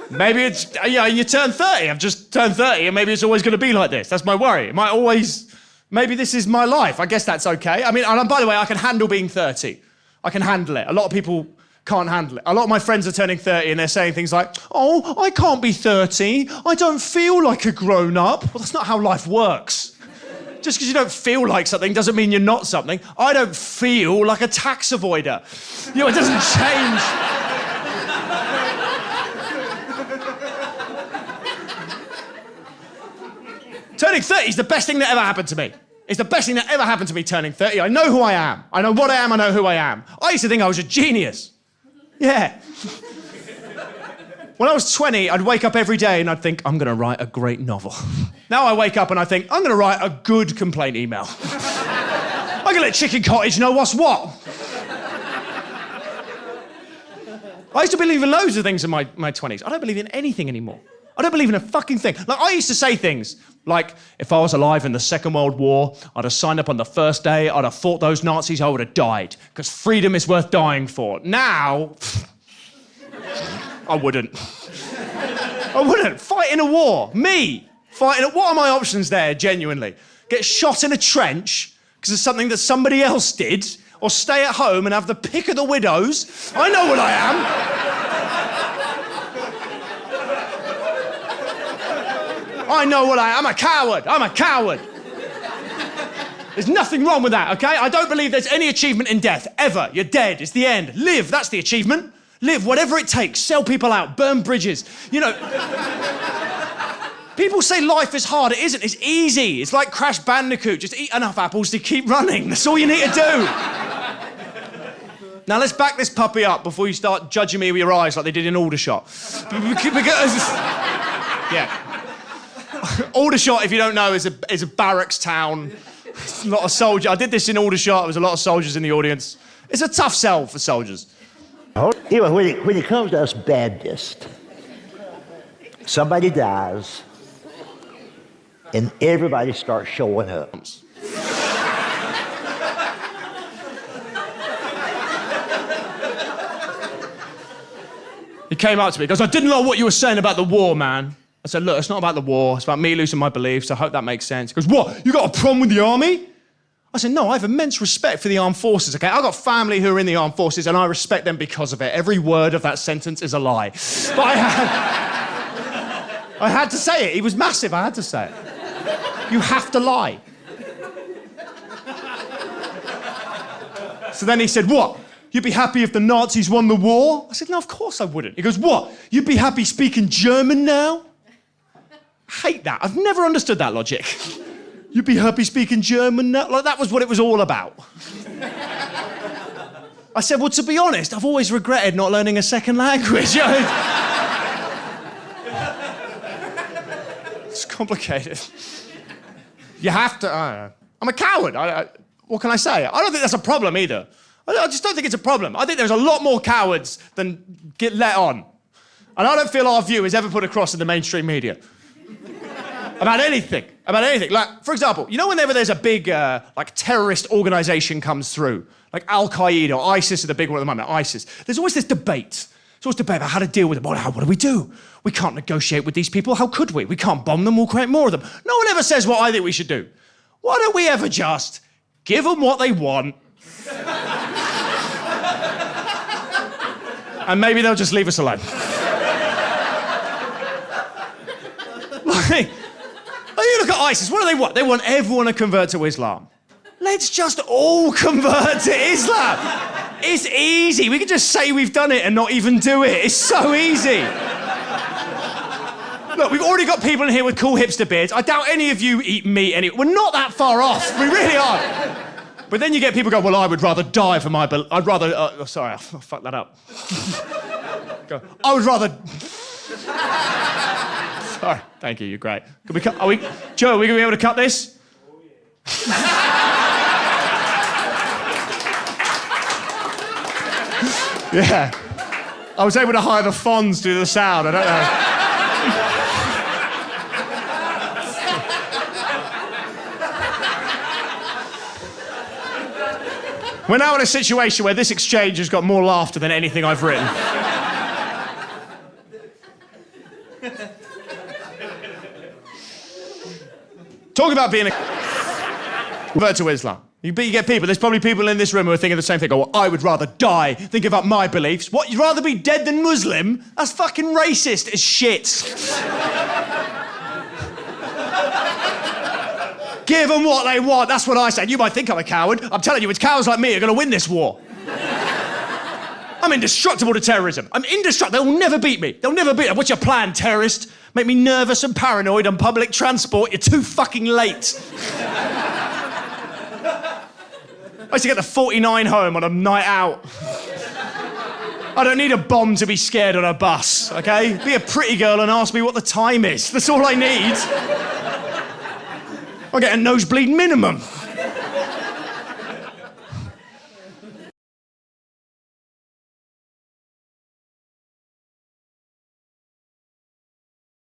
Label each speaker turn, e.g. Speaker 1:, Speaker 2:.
Speaker 1: Maybe it's, you turn 30. I've just turned 30 and maybe it's always going to be like this. That's my worry. It might always, maybe this is my life. I guess that's okay. I mean, and by the way, I can handle being 30. I can handle it. A lot of people can't handle it. A lot of my friends are turning 30 and they're saying things like, oh, I can't be 30. I don't feel like a grown-up. Well, that's not how life works. Just because you don't feel like something doesn't mean you're not something. I don't feel like a tax avoider. It doesn't change. Turning 30 is the best thing that ever happened to me. It's the best thing that ever happened to me, turning 30. I know who I am. I know what I am, I know who I am. I used to think I was a genius. Yeah. When I was 20, I'd wake up every day and I'd think, I'm going to write a great novel. Now I wake up and I think, I'm going to write a good complaint email. I'm going to let Chicken Cottage know what's what. I used to believe in loads of things in my 20s. I don't believe in anything anymore. I don't believe in a fucking thing. Like, I used to say things like, if I was alive in the Second World War, I'd have signed up on the first day, I'd have fought those Nazis, I would have died, because freedom is worth dying for. Now, I wouldn't. I wouldn't. Fight in a war. Me. Fighting. What are my options there, genuinely? Get shot in a trench because it's something that somebody else did, or stay at home and have the pick of the widows? I know what I am. I know what I am. I'm a coward. I'm a coward. There's nothing wrong with that, okay? I don't believe there's any achievement in death, ever. You're dead. It's the end. Live. That's the achievement. Live, whatever it takes. Sell people out. Burn bridges. People say life is hard. It isn't. It's easy. It's like Crash Bandicoot. Just eat enough apples to keep running. That's all you need to do. Now, let's back this puppy up before you start judging me with your eyes like they did in Aldershot. Because... yeah. Aldershot, if you don't know, is a barracks town. It's a lot of soldiers. I did this in Aldershot. There was a lot of soldiers in the audience. It's a tough sell for soldiers.
Speaker 2: Anyway, when it comes to us Baptists, somebody dies, and everybody starts showing up.
Speaker 1: He came up to me, he goes, I didn't know what you were saying about the war, man. I said, look, it's not about the war, it's about me losing my beliefs, I hope that makes sense. He goes, what, you got a problem with the army? I said, no, I have immense respect for the armed forces, okay? I've got family who are in the armed forces and I respect them because of it. Every word of that sentence is a lie. But I had to say it. He was massive, I had to say it. You have to lie. So then he said, what? You'd be happy if the Nazis won the war? I said, no, of course I wouldn't. He goes, what? You'd be happy speaking German now? I hate that. I've never understood that logic. You'd be happy speaking German now? Like, that was what it was all about. I said, well, to be honest, I've always regretted not learning a second language. It's complicated. You have to, I don't know. I'm a coward. What can I say? I don't think that's a problem either. I just don't think it's a problem. I think there's a lot more cowards than get let on. And I don't feel our view is ever put across in the mainstream media. About anything. Like, for example, you know whenever there's a big, terrorist organization comes through, like Al-Qaeda or ISIS are the big one at the moment, ISIS, there's always this debate. There's always debate about how to deal with them. What do we do? We can't negotiate with these people. How could we? We can't bomb them. We'll create more of them. No one ever says what I think we should do. Why don't we ever just give them what they want? And maybe they'll just leave us alone. Like, you look at ISIS, what do they want? They want everyone to convert to Islam. Let's just all convert to Islam. It's easy. We can just say we've done it and not even do it. It's so easy. Look, we've already got people in here with cool hipster beards. I doubt any of you eat meat anyway. We're not that far off. We really aren't. But then you get people go, well, I would rather die for my... I'd rather... sorry, I fucked that up. Go, I would rather... Sorry, thank you, you're great. Can we cut... Joe, are we going to be able to cut this? Yeah. I was able to hire the Fonz to do the sound, I don't know. We're now in a situation where this exchange has got more laughter than anything I've written. Talk about being a convert to Islam. You get people, there's probably people in this room who are thinking the same thing. Oh, well, I would rather die than give up my beliefs. What, you'd rather be dead than Muslim? That's fucking racist as shit. Give them what they want, that's what I say. You might think I'm a coward. I'm telling you, it's cowards like me who are gonna win this war. I'm indestructible to terrorism. I'm indestructible. They'll never beat me. They'll never beat me. What's your plan, terrorist? Make me nervous and paranoid on public transport. You're too fucking late. I used to get the 49 home on a night out. I don't need a bomb to be scared on a bus, okay? Be a pretty girl and ask me what the time is. That's all I need. I get a nosebleed minimum.